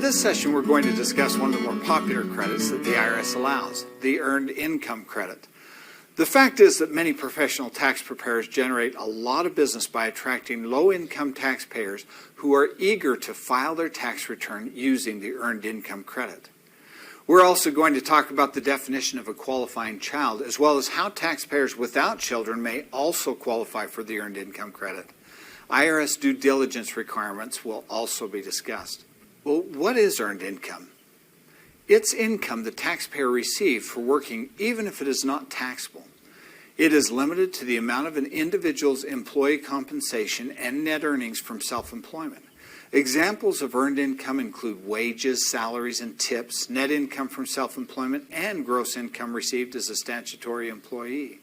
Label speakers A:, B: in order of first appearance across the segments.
A: this session, we're going to discuss one of the more popular credits that the IRS allows, the Earned Income Credit. The fact is that many professional tax preparers generate a lot of business by attracting low-income taxpayers who are eager to file their tax return using the Earned Income Credit. We're also going to talk about the definition of a qualifying child, as well as how taxpayers without children may also qualify for the Earned Income Credit. IRS due diligence requirements will also be discussed. Well, what is earned income? It's income the taxpayer receives for working even if it is not taxable. It is limited to the amount of an individual's employee compensation and net earnings from self-employment. Examples of earned income include wages, salaries, and tips, net income from self-employment, and gross income received as a statutory employee.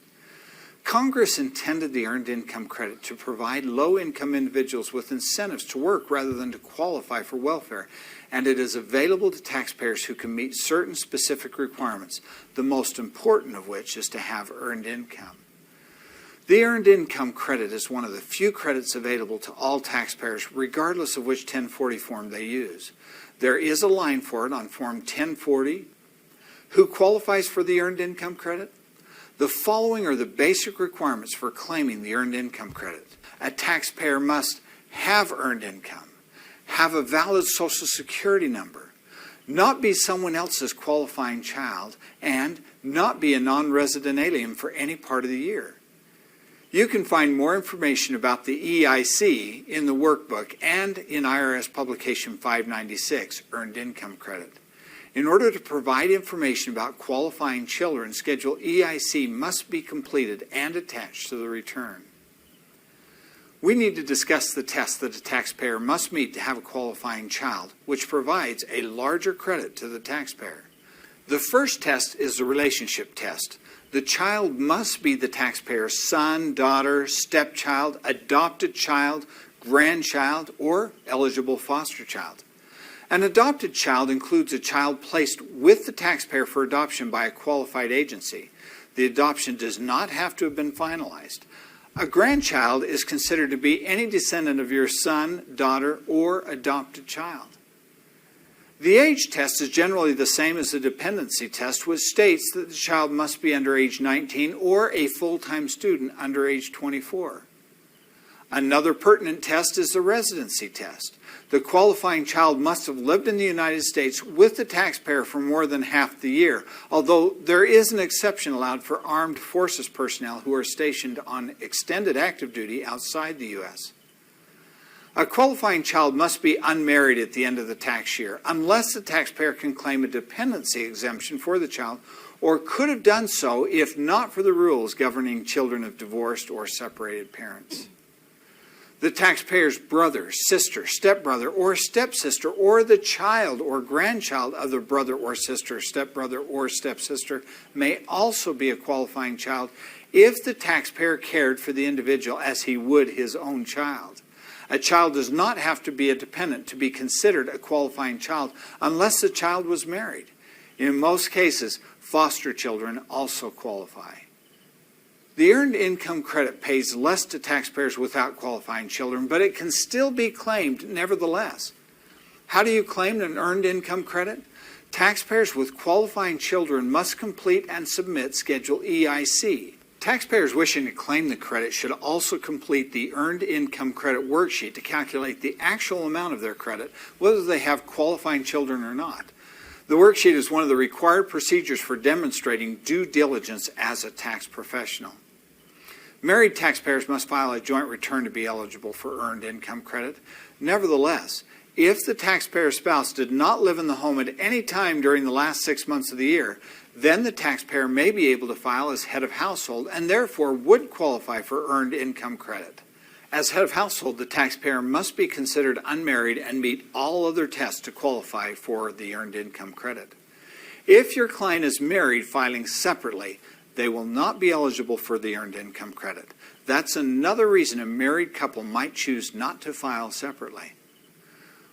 A: Congress intended the Earned Income Credit to provide low-income individuals with incentives to work rather than to qualify for welfare, and it is available to taxpayers who can meet certain specific requirements, the most important of which is to have earned income. The Earned Income Credit is one of the few credits available to all taxpayers, regardless of which 1040 form they use. There is a line for it on Form 1040. Who qualifies for the Earned Income Credit? The following are the basic requirements for claiming the Earned Income Credit. A taxpayer must have earned income, have a valid Social Security number, not be someone else's qualifying child, and not be a non-resident alien for any part of the year. You can find more information about the EIC in the workbook and in IRS Publication 596, Earned Income Credit. In order to provide information about qualifying children, Schedule EIC must be completed and attached to the return. We need to discuss the test that a taxpayer must meet to have a qualifying child, which provides a larger credit to the taxpayer. The first test is the relationship test. The child must be the taxpayer's son, daughter, stepchild, adopted child, grandchild, or eligible foster child. An adopted child includes a child placed with the taxpayer for adoption by a qualified agency. The adoption does not have to have been finalized. A grandchild is considered to be any descendant of your son, daughter, or adopted child. The age test is generally the same as the dependency test, which states that the child must be under age 19 or a full-time student under age 24. Another pertinent test is the residency test. The qualifying child must have lived in the United States with the taxpayer for more than half the year, although there is an exception allowed for armed forces personnel who are stationed on extended active duty outside the U.S. A qualifying child must be unmarried at the end of the tax year, unless the taxpayer can claim a dependency exemption for the child, or could have done so if not for the rules governing children of divorced or separated parents. The taxpayer's brother, sister, stepbrother, or stepsister, or the child or grandchild of the brother or sister, stepbrother, or stepsister may also be a qualifying child if the taxpayer cared for the individual as he would his own child. A child does not have to be a dependent to be considered a qualifying child unless the child was married. In most cases, foster children also qualify. The Earned Income Credit pays less to taxpayers without qualifying children, but it can still be claimed nevertheless. How do you claim an Earned Income Credit? Taxpayers with qualifying children must complete and submit Schedule EIC. Taxpayers wishing to claim the credit should also complete the Earned Income Credit worksheet to calculate the actual amount of their credit, whether they have qualifying children or not. The worksheet is one of the required procedures for demonstrating due diligence as a tax professional. Married taxpayers must file a joint return to be eligible for Earned Income Credit. Nevertheless, if the taxpayer's spouse did not live in the home at any time during the last 6 months of the year, then the taxpayer may be able to file as head of household and therefore would qualify for Earned Income Credit. As head of household, the taxpayer must be considered unmarried and meet all other tests to qualify for the Earned Income Credit. If your client is married filing separately, they will not be eligible for the Earned Income Credit. That's another reason a married couple might choose not to file separately.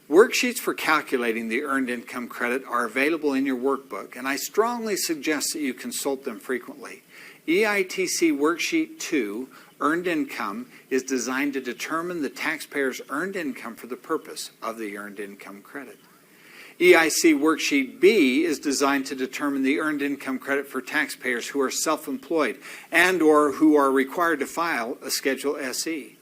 A: Worksheets for calculating the Earned Income Credit are available in your workbook, and I strongly suggest that you consult them frequently. EITC Worksheet 2, Earned Income, is designed to determine the taxpayer's earned income for the purpose of the Earned Income Credit. EIC Worksheet B is designed to determine the earned income credit for taxpayers who are self-employed and/or who are required to file a Schedule SE.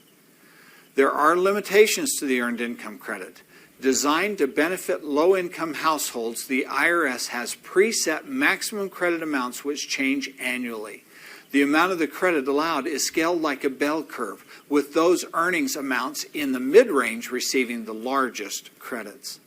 A: There are limitations to the earned income credit. Designed to benefit low-income households, the IRS has preset maximum credit amounts which change annually. The amount of the credit allowed is scaled like a bell curve, with those earnings amounts in the mid-range receiving the largest credits.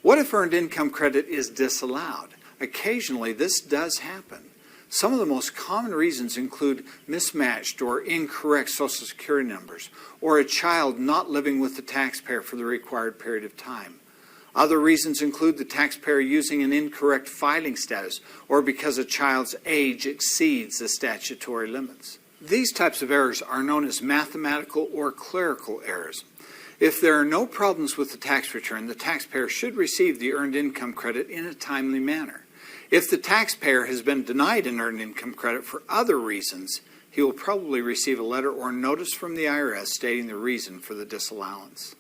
A: What if earned income credit is disallowed? Occasionally, this does happen. Some of the most common reasons include mismatched or incorrect Social Security numbers, or a child not living with the taxpayer for the required period of time. Other reasons include the taxpayer using an incorrect filing status, or because a child's age exceeds the statutory limits. These types of errors are known as mathematical or clerical errors. If there are no problems with the tax return, the taxpayer should receive the earned income credit in a timely manner. If the taxpayer has been denied an earned income credit for other reasons, he will probably receive a letter or notice from the IRS stating the reason for the disallowance.